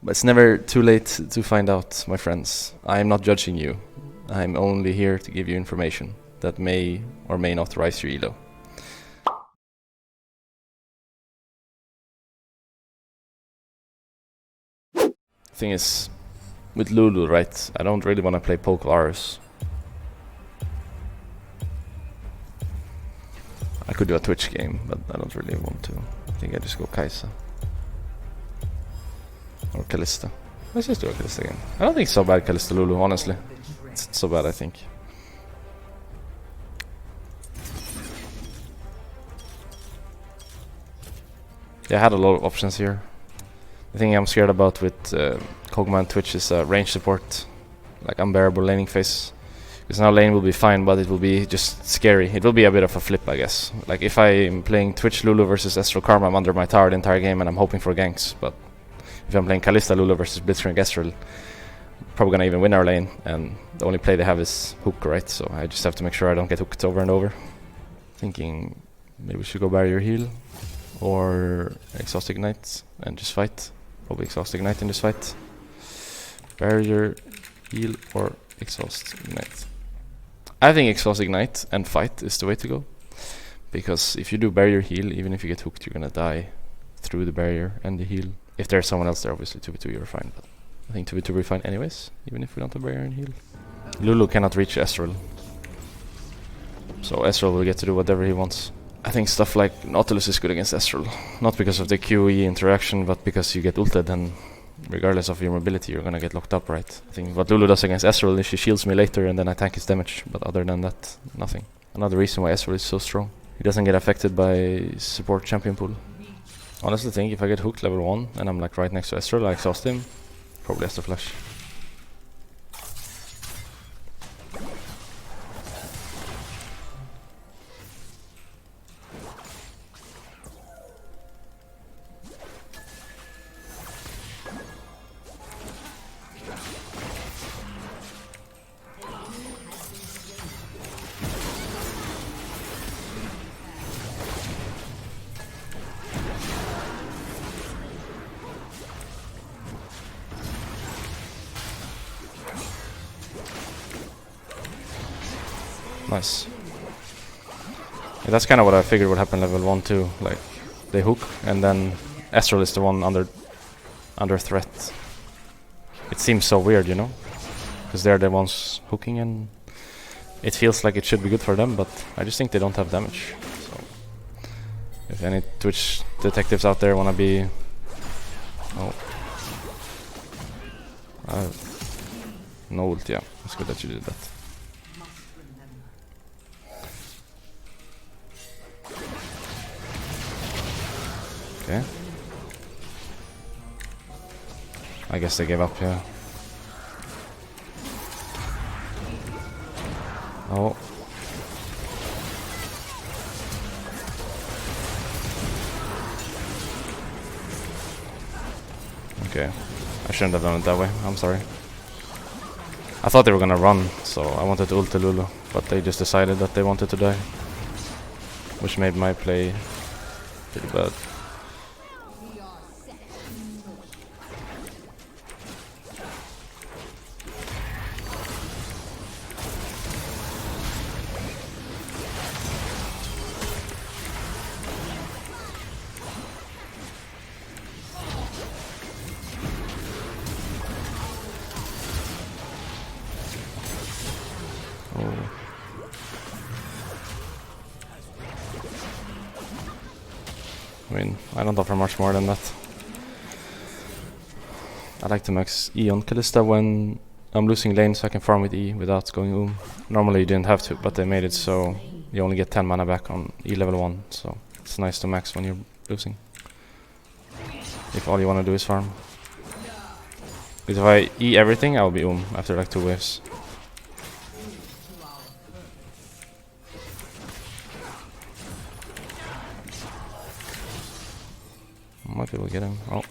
But it's never too late to find out, my friends. I am not judging you. I'm only here to give you information that may or may not rise your elo. Thing is, with Lulu, right, I don't really want to play poke Varus. I could do a Twitch game, but I don't really want to. I think I just go Kalista. Or Kalista. Let's just do a Kalista game. I don't think it's so bad, Kalista Lulu, honestly. It's not so bad, I think. Yeah, I had a lot of options here. The thing I'm scared about with Kog'Maw and Twitch is range support. Like unbearable laning phase. Because now lane will be fine, but it will be just scary. It will be a bit of a flip, I guess. Like if I'm playing Twitch Lulu versus Estral Karma, I'm under my tower the entire game and I'm hoping for ganks. But if I'm playing Kalista Lulu versus Blitzcrank Estral, probably gonna even win our lane. And the only play they have is hook, right? So I just have to make sure I don't get hooked over and over. Thinking maybe we should go barrier heal or exhaust ignite and just fight. Probably exhaust ignite in this fight. Barrier heal or exhaust ignite. I think exhaust ignite and fight is the way to go. Because if you do barrier heal, even if you get hooked, you're gonna die through the barrier and the heal. If there's someone else there, obviously 2v2 you're fine, but I think 2v2 we're fine anyways, even if we don't have barrier and heal. Lulu cannot reach Estral, so Estral will get to do whatever he wants. I think stuff like Nautilus is good against Estral, not because of the QE interaction, but because you get ulted and regardless of your mobility you're gonna get locked up, right? I think what Lulu does against Estral is she shields me later and then I tank his damage, but other than that, nothing. Another reason why Estral is so strong. He doesn't get affected by support champion pool. Honestly think if I get hooked level 1 and I'm like right next to Estral, I exhaust him, probably has to flash. Nice. Yeah, that's kind of what I figured would happen level 1 too. Like they hook and then Estral is the one under threat. It seems so weird, you know, because they're the ones hooking and it feels like it should be good for them, but I just think they don't have damage. So if any Twitch detectives out there wanna be no ult, yeah, it's good that you did that. Okay. I guess they gave up, yeah. Oh. Okay. I shouldn't have done it that way. I'm sorry. I thought they were gonna run, so I wanted to ult the Lulu, but they just decided that they wanted to die. Which made my play pretty bad. I mean, I don't offer much more than that. I like to max E on Kalista when I'm losing lane so I can farm with E without going Normally you didn't have to, but they made it so you only get 10 mana back on E level 1, so it's nice to max when you're losing. If all you want to do is farm. Because if I E everything, I'll be after like 2 waves. Might be able to get him. Oh.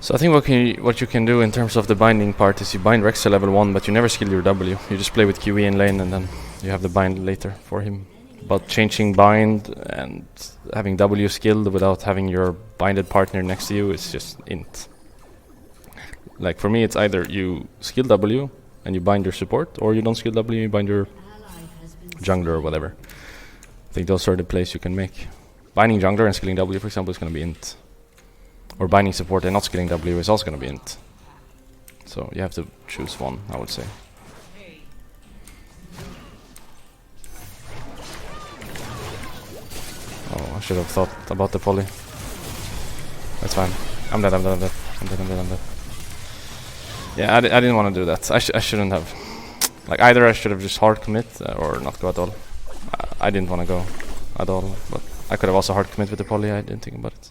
So I think what you can do in terms of the binding part is you bind Rekkles to level 1, but you never skill your W. You just play with QE in lane and then you have the bind later for him. But changing bind and having W skilled without having your binded partner next to you is just int. Like for me it's either you skill W and you bind your support, or you don't skill W, you bind your jungler or whatever. I think those are the plays you can make. Binding jungler and skilling W, for example, is going to be int. Or binding support and not skilling W is also going to be int. So you have to choose one, I would say. Oh, I should have thought about the poly. That's fine. I'm dead. Yeah, I didn't want to do that. I shouldn't have. Like, either I should have just hard commit or not go at all. I didn't want to go at all, but I could have also hard commit with the poly. I didn't think about it.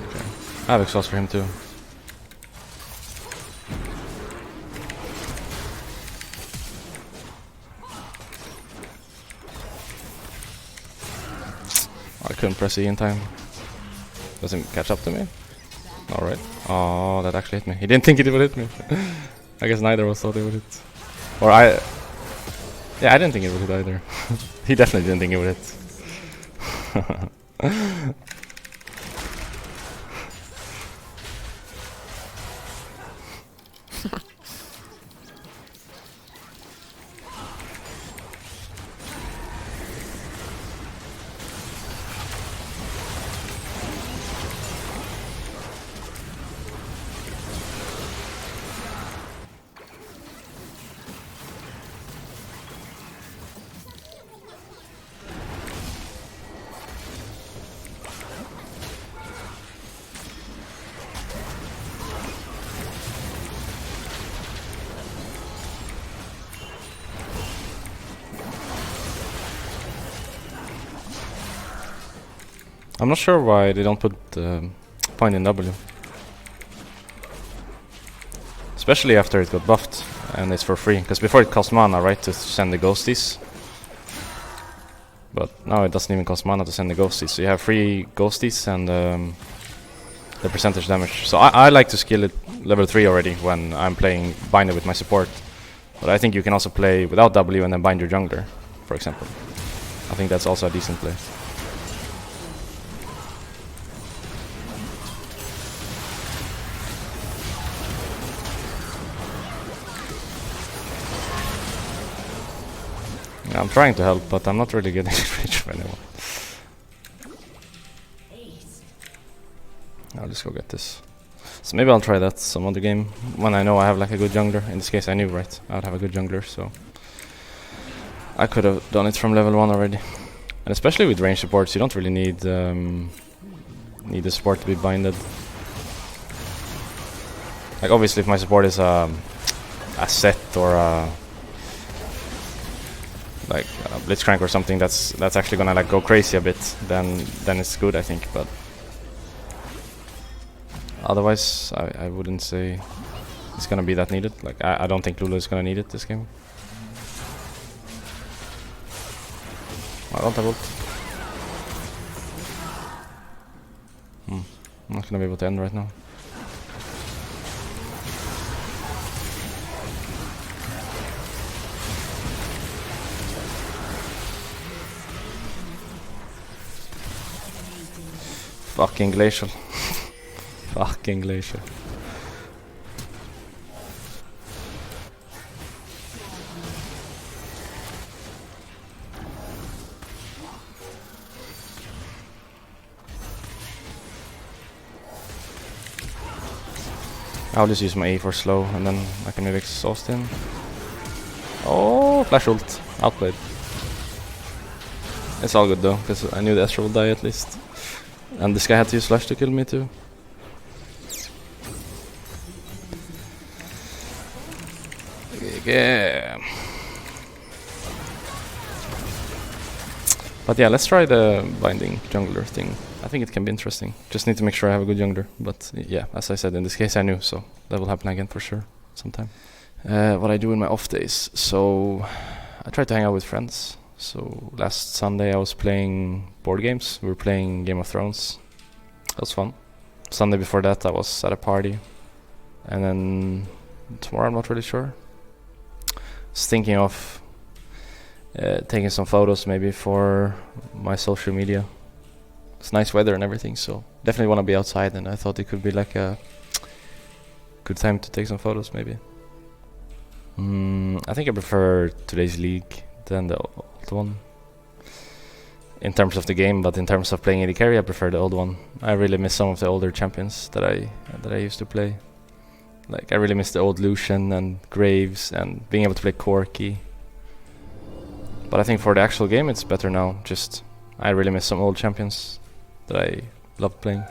Okay. I have exhaust for him too. I couldn't press E in time. Does he catch up to me? Alright. Oh, that actually hit me. He didn't think it would hit me. I guess neither of us thought it would hit. Or yeah, I didn't think it would hit either. He definitely didn't think it would hit. I'm not sure why they don't put point in W. Especially after it got buffed and it's for free. Because before it cost mana, right, to send the ghosties. But now it doesn't even cost mana to send the ghosties. So you have free ghosties and the percentage damage. So I like to skill it level 3 already when I'm playing Binder with my support. But I think you can also play without W and then bind your jungler, for example. I think that's also a decent play. I'm trying to help, but I'm not really getting rich of anyone. I'll just go get this. So maybe I'll try that some other game when I know I have like a good jungler. In this case I knew, right? I would have a good jungler, so I could have done it from level 1 already. And especially with range supports, you don't really need the support to be binded. Like obviously if my support is a set or a like Blitzcrank or something that's actually gonna like go crazy a bit, then it's good, I think. But otherwise I wouldn't say it's gonna be that needed. Like I don't think Lulu is gonna need it this game. I don't have ult. I'm not gonna be able to end right now. Fucking glacial. Fucking glacial. I'll just use my E for slow and then I can maybe exhaust him. Oh, flash ult. Outplayed. It's all good though, because I knew the Astra would die at least. And this guy had to use flash to kill me too. Yeah. But yeah, let's try the binding jungler thing. I think it can be interesting. Just need to make sure I have a good jungler. But yeah, as I said, in this case I knew, so that will happen again for sure sometime. What I do in my off days. So I try to hang out with friends. So last Sunday I was playing board games. We were playing Game of Thrones. That was fun. Sunday before that I was at a party. And then tomorrow I'm not really sure. Was thinking of taking some photos maybe for my social media. It's nice weather and everything, so definitely want to be outside, and I thought it could be like a good time to take some photos maybe. I think I prefer today's league than the old one in terms of the game, but in terms of playing AD carry I prefer the old one. I really miss some of the older champions that I used to play. Like I really miss the old Lucian and Graves and being able to play Corki. But I think for the actual game it's better now. Just I really miss some old champions that I loved playing.